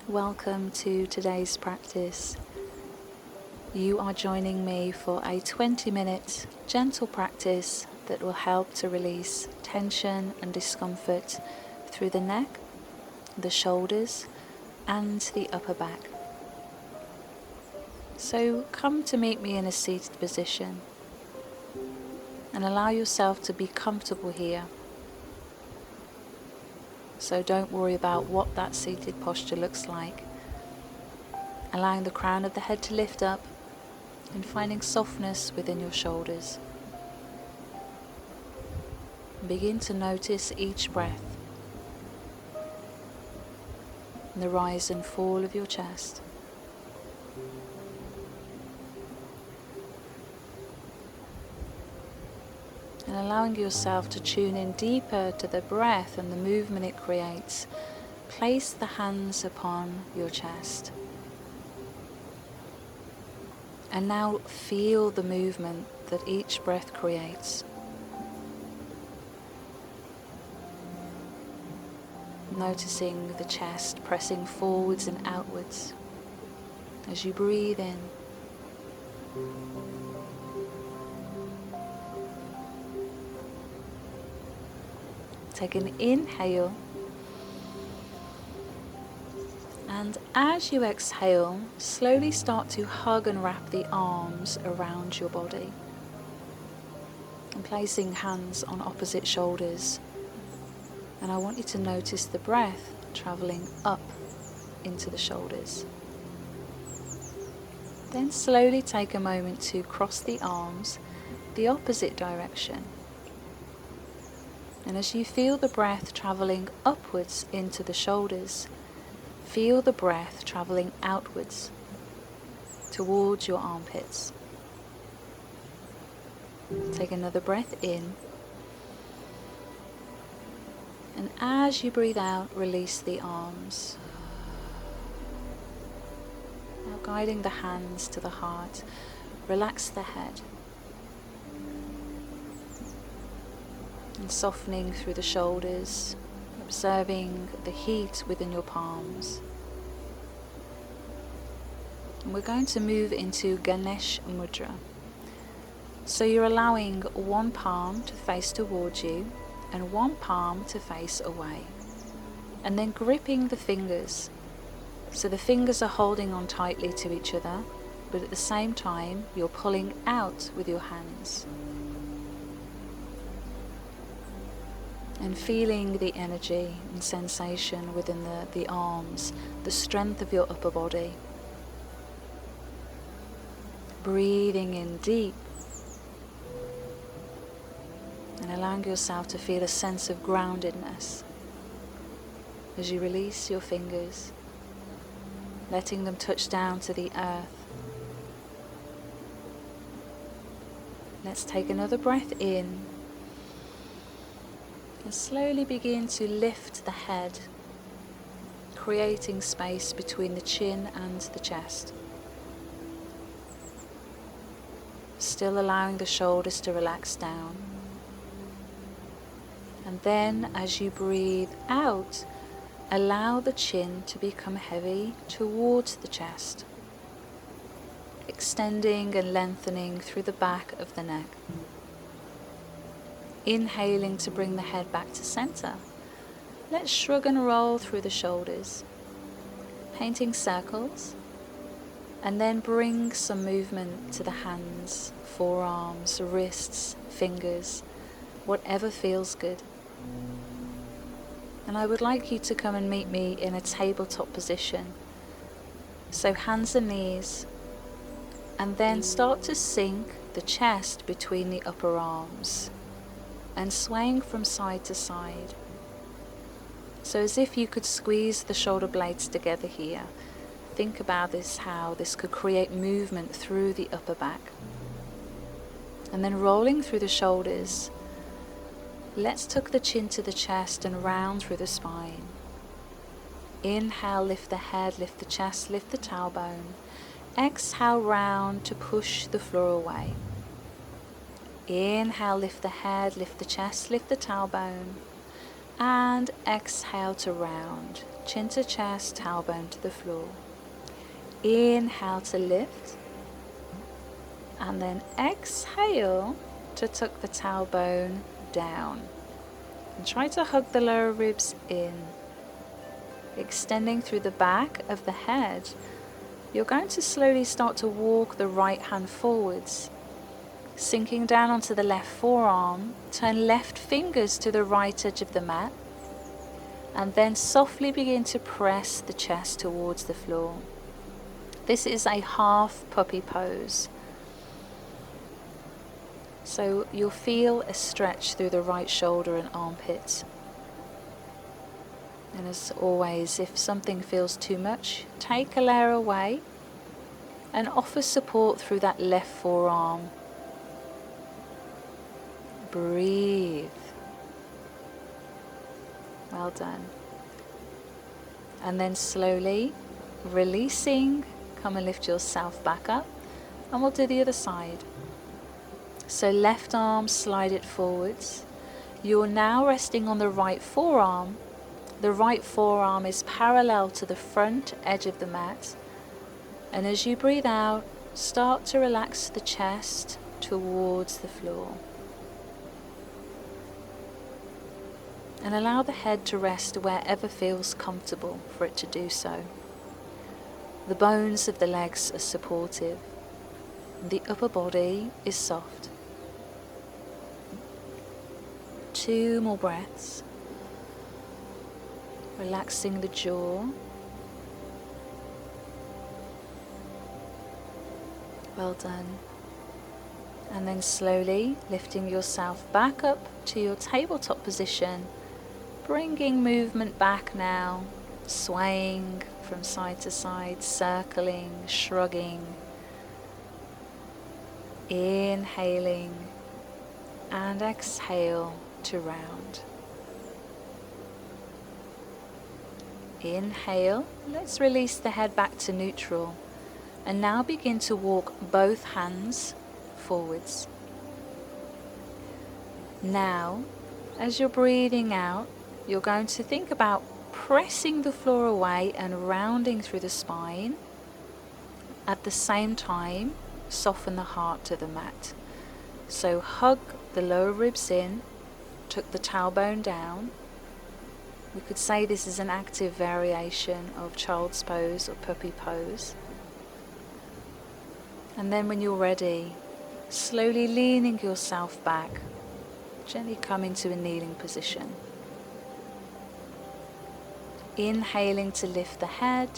Welcome to today's practice. You are joining me for a 20-minute gentle practice that will help to release tension and discomfort through the neck, the shoulders, and the upper back. So come to meet me in a seated position and allow yourself to be comfortable here. So don't worry about what that seated posture looks like. Allowing the crown of the head to lift up and finding softness within your shoulders. Begin to notice each breath and the rise and fall of your chest. And allowing yourself to tune in deeper to the breath and the movement it creates, place the hands upon your chest. And now feel the movement that each breath creates. Noticing the chest pressing forwards and outwards as you breathe in. Take an inhale, and as you exhale, slowly start to hug and wrap the arms around your body, and placing hands on opposite shoulders. And I want you to notice the breath traveling up into the shoulders. Then slowly take a moment to cross the arms the opposite direction. And as you feel the breath traveling upwards into the shoulders, feel the breath traveling outwards towards your armpits. Take another breath in. And as you breathe out, release the arms. Now guiding the hands to the heart, relax the head. And softening through the shoulders, observing the heat within your palms. And we're going to move into Ganesh Mudra. So you're allowing one palm to face towards you and one palm to face away. And then gripping the fingers. So the fingers are holding on tightly to each other, but at the same time you're pulling out with your hands. And feeling the energy and sensation within the arms, the strength of your upper body. Breathing in deep. And allowing yourself to feel a sense of groundedness as you release your fingers, letting them touch down to the earth. Let's take another breath in. And slowly begin to lift the head, creating space between the chin and the chest. Still allowing the shoulders to relax down. And then as you breathe out, allow the chin to become heavy towards the chest, extending and lengthening through the back of the neck. Inhaling to bring the head back to center. Let's shrug and roll through the shoulders, painting circles, and then bring some movement to the hands, forearms, wrists, fingers, whatever feels good. And I would like you to come and meet me in a tabletop position. So hands and knees, and then start to sink the chest between the upper arms. And swaying from side to side. So as if you could squeeze the shoulder blades together here. Think about this, how this could create movement through the upper back. And then rolling through the shoulders, let's tuck the chin to the chest and round through the spine. Inhale, lift the head, lift the chest, lift the tailbone. Exhale, round to push the floor away. Inhale, lift the head, lift the chest, lift the tailbone. And exhale to round, chin to chest, tailbone to the floor. Inhale to lift, and then exhale to tuck the tailbone down. And try to hug the lower ribs in, extending through the back of the head. You're going to slowly start to walk the right hand forwards, sinking down onto the left forearm. Turn left fingers to the right edge of the mat, and then softly begin to press the chest towards the floor. This is a half puppy pose. So you'll feel a stretch through the right shoulder and armpit. And as always, if something feels too much, take a layer away and offer support through that left forearm. Breathe. Well done. And then slowly releasing, come and lift yourself back up, and we'll do the other side. So left arm, slide it forwards. You're now resting on the right forearm. The right forearm is parallel to the front edge of the mat. And as you breathe out, start to relax the chest towards the floor. And allow the head to rest wherever feels comfortable for it to do so. The bones of the legs are supportive. The upper body is soft. 2 more breaths. Relaxing the jaw. Well done. And then slowly lifting yourself back up to your tabletop position, bringing movement back now, swaying from side to side, circling, shrugging, inhaling, and exhale to round. Inhale, let's release the head back to neutral, and now begin to walk both hands forwards. Now, as you're breathing out, you're going to think about pressing the floor away and rounding through the spine. At the same time, soften the heart to the mat. So hug the lower ribs in, tuck the tailbone down. We could say this is an active variation of child's pose or puppy pose. And then when you're ready, slowly leaning yourself back, gently come into a kneeling position. Inhaling to lift the head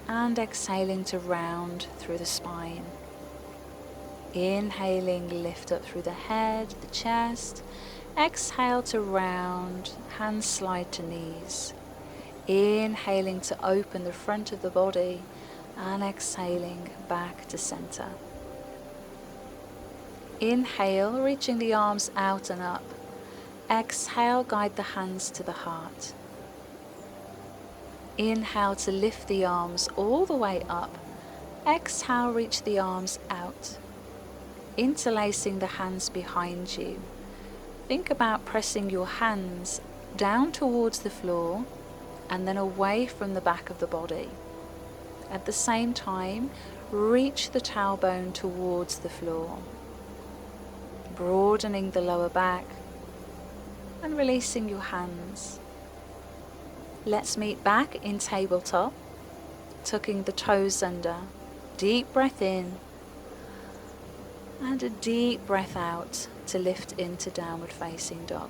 and exhaling to round through the spine. Inhaling, lift up through the head, the chest. Exhale to round, hands slide to knees. Inhaling to open the front of the body and exhaling back to center. Inhale, reaching the arms out and up. Exhale, guide the hands to the heart. Inhale to lift the arms all the way up. Exhale, reach the arms out. Interlacing the hands behind you. Think about pressing your hands down towards the floor and then away from the back of the body. At the same time, reach the tailbone towards the floor, broadening the lower back and releasing your hands. Let's meet back in tabletop, tucking the toes under. Deep breath in and a deep breath out to lift into downward facing dog.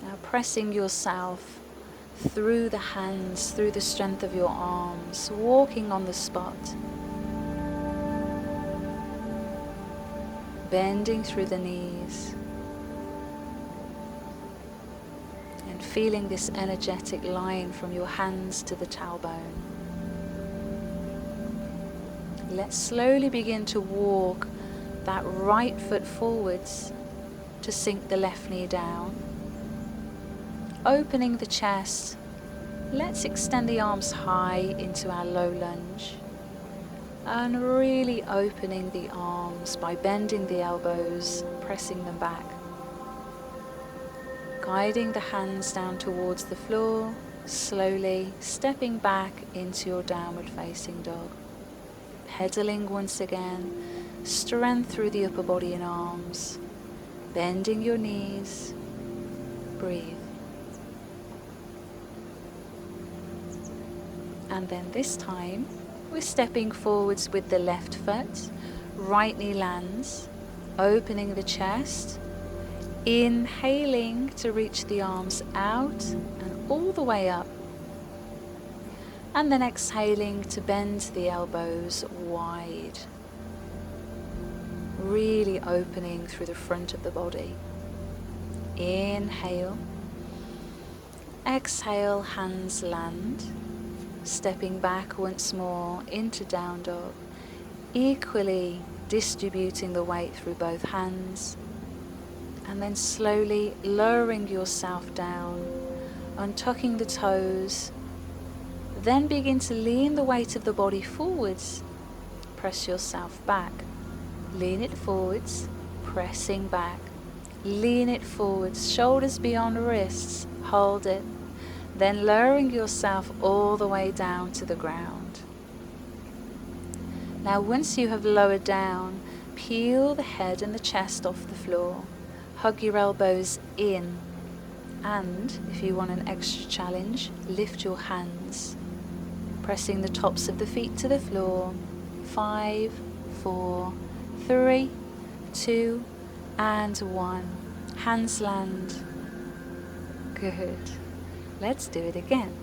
Now pressing yourself through the hands, through the strength of your arms, walking on the spot. Bending through the knees. And feeling this energetic line from your hands to the tailbone. Let's slowly begin to walk that right foot forwards to sink the left knee down. Opening the chest, let's extend the arms high into our low lunge. And really opening the arms by bending the elbows, pressing them back. Guiding the hands down towards the floor, slowly stepping back into your downward facing dog. Pedaling once again, strength through the upper body and arms. Bending your knees, breathe. And then this time, we're stepping forwards with the left foot, right knee lands, opening the chest, inhaling to reach the arms out and all the way up. And then exhaling to bend the elbows wide. Really opening through the front of the body. Inhale. Exhale, hands land. Stepping back once more into down dog. Equally distributing the weight through both hands. And then slowly lowering yourself down, untucking the toes. Then begin to lean the weight of the body forwards. Press yourself back. Lean it forwards, pressing back. Lean it forwards, shoulders beyond wrists. Hold it. Then lowering yourself all the way down to the ground. Now once you have lowered down, peel the head and the chest off the floor. Hug your elbows in, and if you want an extra challenge, lift your hands, pressing the tops of the feet to the floor. 5, 4, 3, 2, and 1. Hands land. Good. Let's do it again.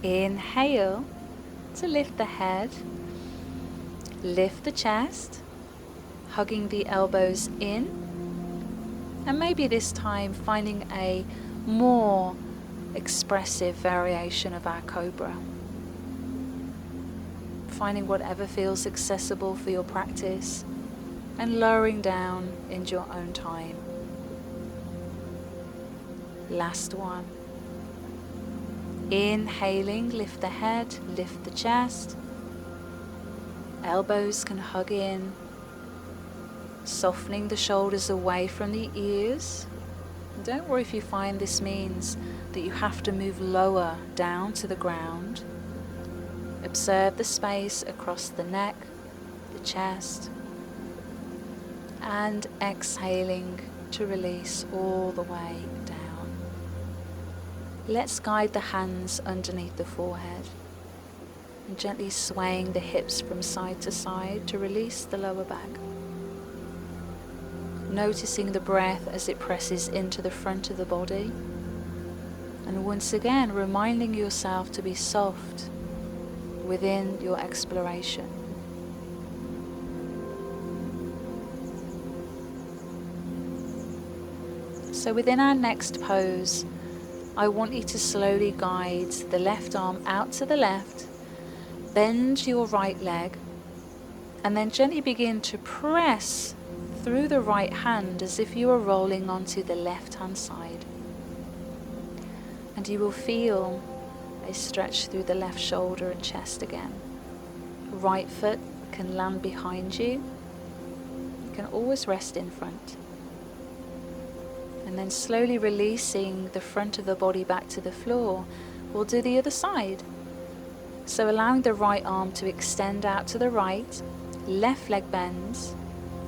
Inhale to lift the head, lift the chest, hugging the elbows in. And maybe this time finding a more expressive variation of our cobra. Finding whatever feels accessible for your practice and lowering down in your own time. Last one. Inhaling, lift the head, lift the chest. Elbows can hug in. Softening the shoulders away from the ears. Don't worry if you find this means that you have to move lower down to the ground. Observe the space across the neck, the chest, and exhaling to release all the way down. Let's guide the hands underneath the forehead and gently swaying the hips from side to side to release the lower back. Noticing the breath as it presses into the front of the body. And once again, reminding yourself to be soft within your exploration. So within our next pose, I want you to slowly guide the left arm out to the left, bend your right leg, and then gently begin to press through the right hand as if you were rolling onto the left hand side. And you will feel a stretch through the left shoulder and chest again. Right foot can land behind you. You can always rest in front. And then slowly releasing the front of the body back to the floor. We'll do the other side. So allowing the right arm to extend out to the right, left leg bends,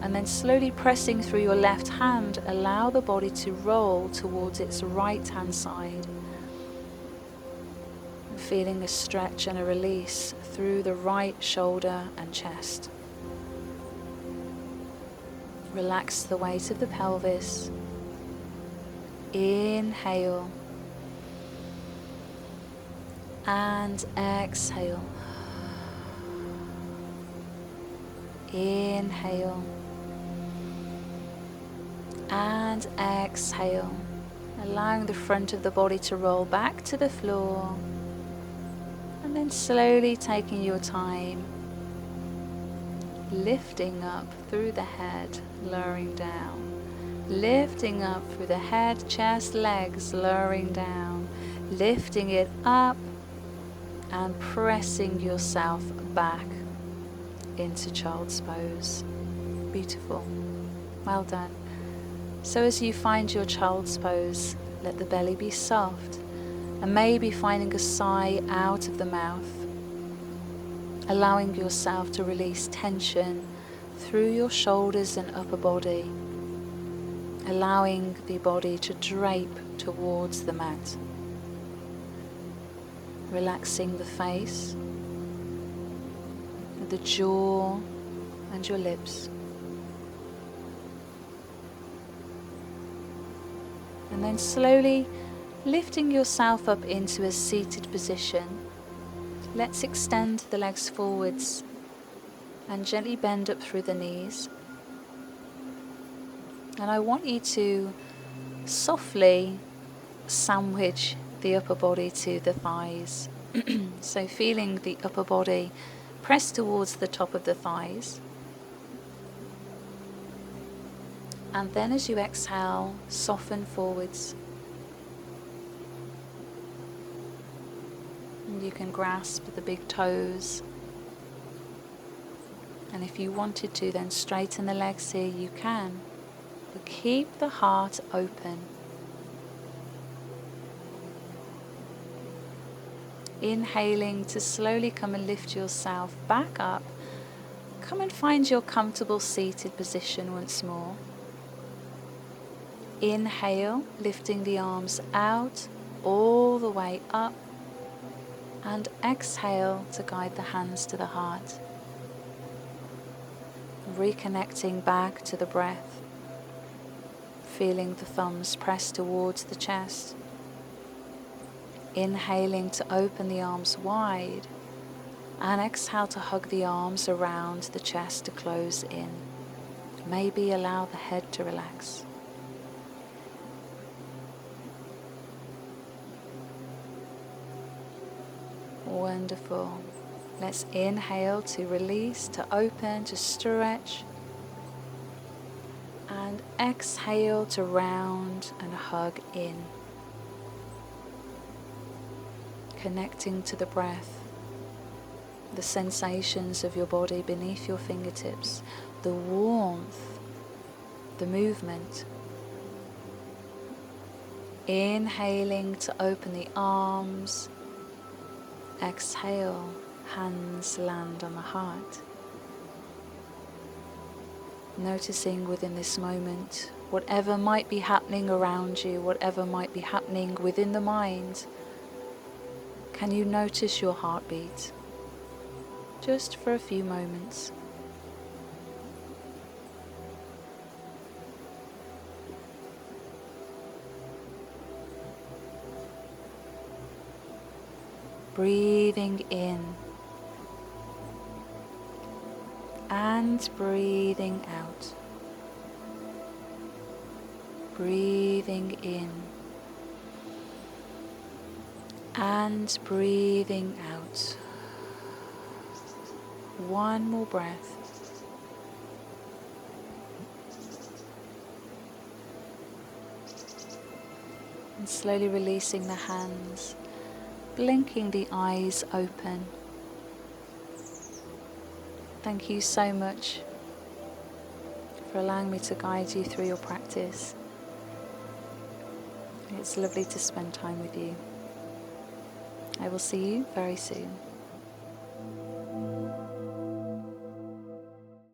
and then slowly pressing through your left hand, allow the body to roll towards its right hand side. Feeling a stretch and a release through the right shoulder and chest. Relax the weight of the pelvis. Inhale. And exhale. Inhale. And exhale, allowing the front of the body to roll back to the floor, and then slowly taking your time, lifting up through the head, lowering down, lifting up through the head, chest, legs, lowering down, lifting it up and pressing yourself back into child's pose. Beautiful. Well done. So as you find your child's pose, let the belly be soft, and maybe finding a sigh out of the mouth, allowing yourself to release tension through your shoulders and upper body, allowing the body to drape towards the mat. Relaxing the face, the jaw and your lips. And then slowly lifting yourself up into a seated position. Let's extend the legs forwards and gently bend up through the knees. And I want you to softly sandwich the upper body to the thighs. So feeling the upper body press towards the top of the thighs. And then as you exhale, soften forwards. And you can grasp the big toes. And if you wanted to, then straighten the legs here, you can. But keep the heart open. Inhaling to slowly come and lift yourself back up. Come and find your comfortable seated position once more. Inhale, lifting the arms out all the way up. And exhale to guide the hands to the heart. Reconnecting back to the breath. Feeling the thumbs press towards the chest. Inhaling to open the arms wide. And exhale to hug the arms around the chest to close in. Maybe allow the head to relax. Wonderful. Let's inhale to release, to open, to stretch. And exhale to round and hug in. Connecting to the breath, the sensations of your body beneath your fingertips, the warmth, the movement. Inhaling to open the arms. Exhale, hands land on the heart. Noticing within this moment, whatever might be happening around you, whatever might be happening within the mind, can you notice your heartbeat? Just for a few moments. Breathing in and breathing out. Breathing in and breathing out. One more breath. And slowly releasing the hands. Blinking the eyes open. Thank you so much for allowing me to guide you through your practice. It's lovely to spend time with you. I will see you very soon.